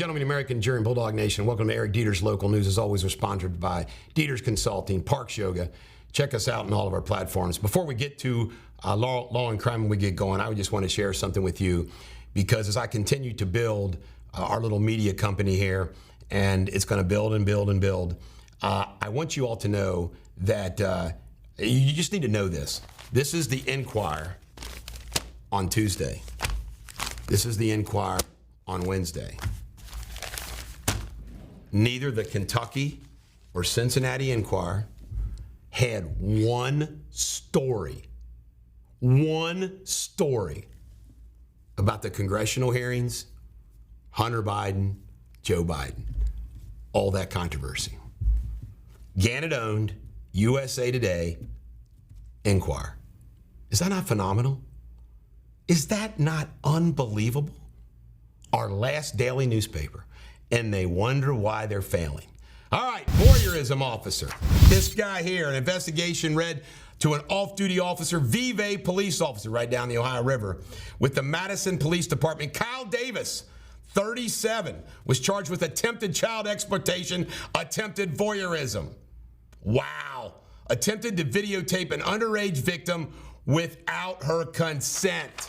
gentlemen, American Jury and Bulldog Nation, welcome to Eric Deters Local News. As always, we're sponsored by Deters Consulting, Parks Yoga. Check us out on all of our platforms. Before we get to law and crime and we get going, I would just want to share something with you, because as I continue to build our little media company here, and it's going to build and build and build, I want you all to know that you just need to know this. This is the Enquirer on Tuesday. This is the Enquirer on Wednesday. Neither the Kentucky or Cincinnati Enquirer had one story about the congressional hearings, Hunter Biden, Joe Biden, all that controversy. Gannett-owned USA Today Enquirer. Is that not phenomenal? Is that not unbelievable? Our last daily newspaper, and they wonder why they're failing. All right, voyeurism officer. This guy here, an investigation read to an off-duty officer, Vive police officer right down the Ohio River with the Madison Police Department. Kyle Davis, 37, was charged with attempted child exploitation, attempted voyeurism. Wow. Attempted to videotape an underage victim without her consent.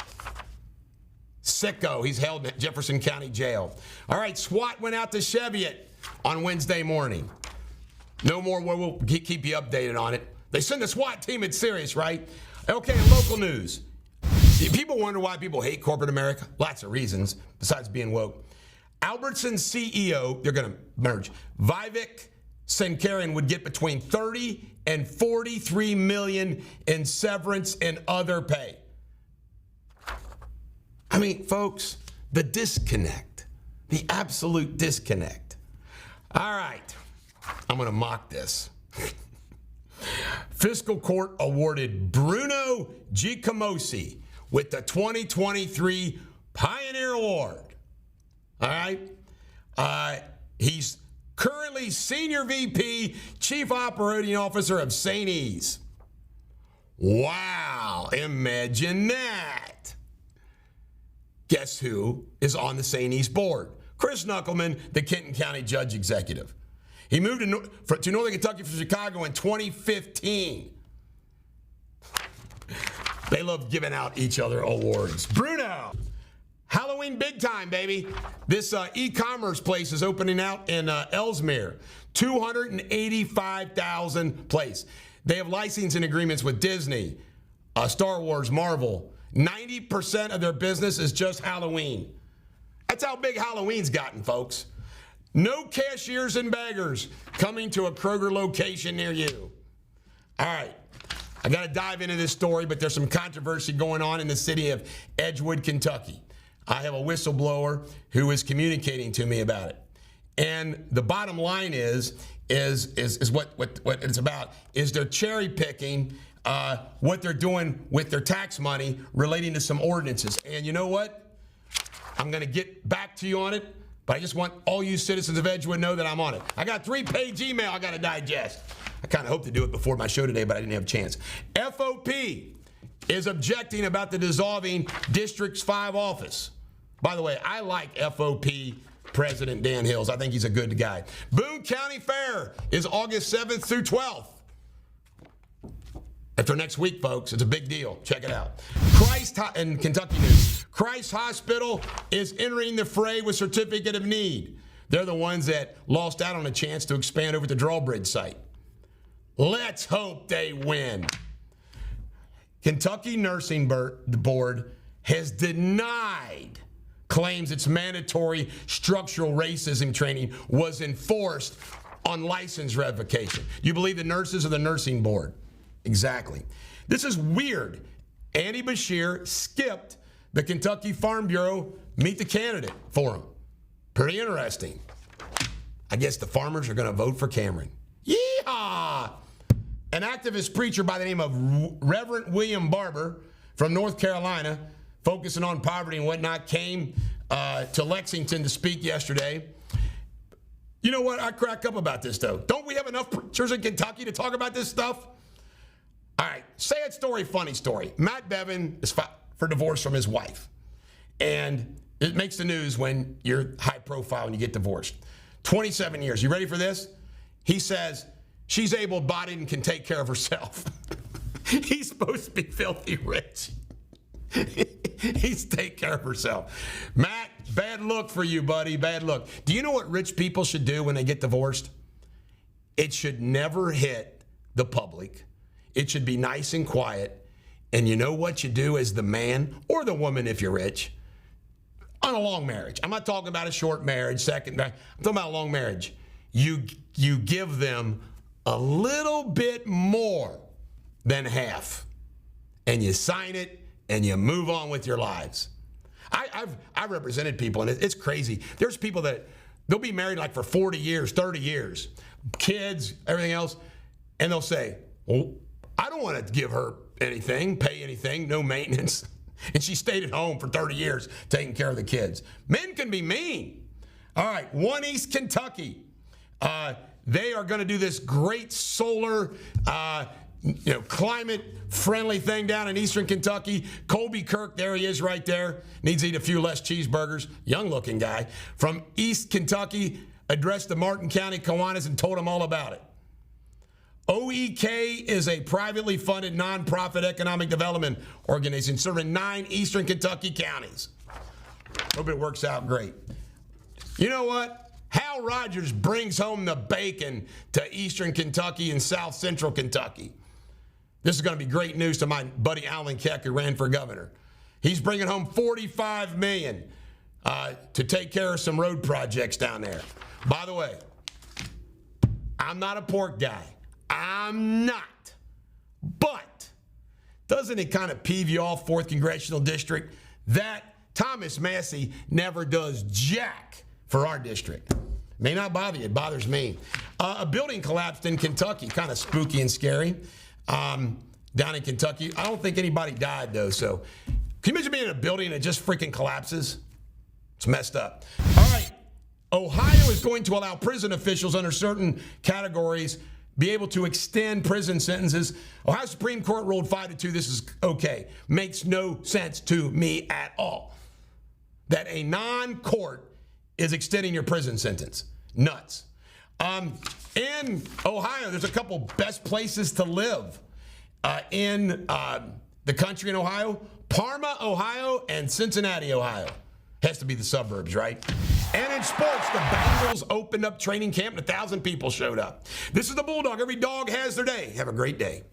Sicko. He's held at Jefferson County Jail. All right, SWAT went out to Cheviot on Wednesday morning. No more, we'll keep you updated on it. They send the SWAT team, it's serious, right? Okay, in local news. People wonder why people hate corporate America. Lots of reasons, besides being woke. Albertson's CEO, they're going to merge, Vivek Sankarian, would get between $30 and $43 million in severance and other pay. I mean, folks, the disconnect, the absolute disconnect. All right, I'm going to mock this. Fiscal court awarded Bruno Giacomosi with the 2023 Pioneer Award. All right, he's currently Senior VP, Chief Operating Officer of St. E's. Wow, imagine that. Guess who is on the St. E's board? Chris Knuckleman, the Kenton County Judge Executive. He moved to Northern Kentucky from Chicago in 2015. They love giving out each other awards. Bruno! Halloween big time, baby. This e-commerce place is opening out in Ellesmere. 285,000 place. They have licensing agreements with Disney, Star Wars, Marvel. 90% of their business is just Halloween. That's how big Halloween's gotten, folks. No cashiers and baggers coming to a Kroger location near you. All right. I got to dive into this story, but there's some controversy going on in the city of Edgewood, Kentucky. I have a whistleblower who is communicating to me about it. And the bottom line is what it's about is they're cherry picking what they're doing with their tax money relating to some ordinances. And you know what? I'm going to get back to you on it, but I just want all you citizens of Edgewood to know that I'm on it. I got 3-page email I got to digest. I kind of hoped to do it before my show today, but I didn't have a chance. FOP is objecting about the dissolving District 5 office. By the way, I like FOP President Dan Hills. I think he's a good guy. Boone County Fair is August 7th through 12th. After next week, folks, it's a big deal. Check it out. In Kentucky news, Christ Hospital is entering the fray with Certificate of Need. They're the ones that lost out on a chance to expand over the Drawbridge site. Let's hope they win. Kentucky Nursing Board has denied claims its mandatory structural racism training was enforced on license revocation. Do you believe the nurses or the nursing board? Exactly. This is weird. Andy Beshear skipped the Kentucky Farm Bureau Meet the Candidate Forum. Pretty interesting. I guess the farmers are going to vote for Cameron. Yeehaw! An activist preacher by the name of Reverend William Barber from North Carolina, focusing on poverty and whatnot, came to Lexington to speak yesterday. You know what? I crack up about this, though. Don't we have enough preachers in Kentucky to talk about this stuff? All right, sad story, funny story. Matt Bevin is for divorce from his wife. And it makes the news when you're high profile and you get divorced. 27 years. You ready for this? He says she's able-bodied and can take care of herself. He's supposed to be filthy rich. He's take care of herself. Matt, bad look for you, buddy. Bad look. Do you know what rich people should do when they get divorced? It should never hit the public. It should be nice and quiet. And you know what you do as the man or the woman if you're rich? On a long marriage. I'm not talking about a short marriage, second marriage. I'm talking about a long marriage. You give them a little bit more than half. And you sign it and you move on with your lives. I've represented people, and it's crazy. There's people that they'll be married like for 40 years, 30 years, kids, everything else, and they'll say, well, I don't want to give her anything, pay anything, no maintenance. And she stayed at home for 30 years taking care of the kids. Men can be mean. All right, One East Kentucky. They are going to do this great solar climate-friendly thing down in eastern Kentucky. Colby Kirk, there he is right there. Needs to eat a few less cheeseburgers. Young-looking guy. From East Kentucky, addressed the Martin County Kiwanis and told them all about it. OEK is a privately funded nonprofit economic development organization serving 9 eastern Kentucky counties. Hope it works out great. You know what? Hal Rogers brings home the bacon to eastern Kentucky and south central Kentucky. This is going to be great news to my buddy Alan Keck, who ran for governor. He's bringing home $45 million to take care of some road projects down there. By the way, I'm not a pork guy. I'm not. But doesn't it kind of peeve you off, 4th Congressional District, that Thomas Massey never does jack for our district? May not bother you. It bothers me. A building collapsed in Kentucky. Kind of spooky and scary. Down in Kentucky. I don't think anybody died, though. So can you imagine being in a building that just freaking collapses? It's messed up. All right. Ohio is going to allow prison officials under certain categories be able to extend prison sentences. Ohio Supreme Court ruled 5-2. This is okay. Makes no sense to me at all. That a non-court is extending your prison sentence. Nuts. In Ohio, there's a couple best places to live in the country in Ohio. Parma, Ohio, and Cincinnati, Ohio. Has to be the suburbs, right? And in sports, the Bengals opened up training camp and 1,000 people showed up. This is the Bulldog. Every dog has their day. Have a great day.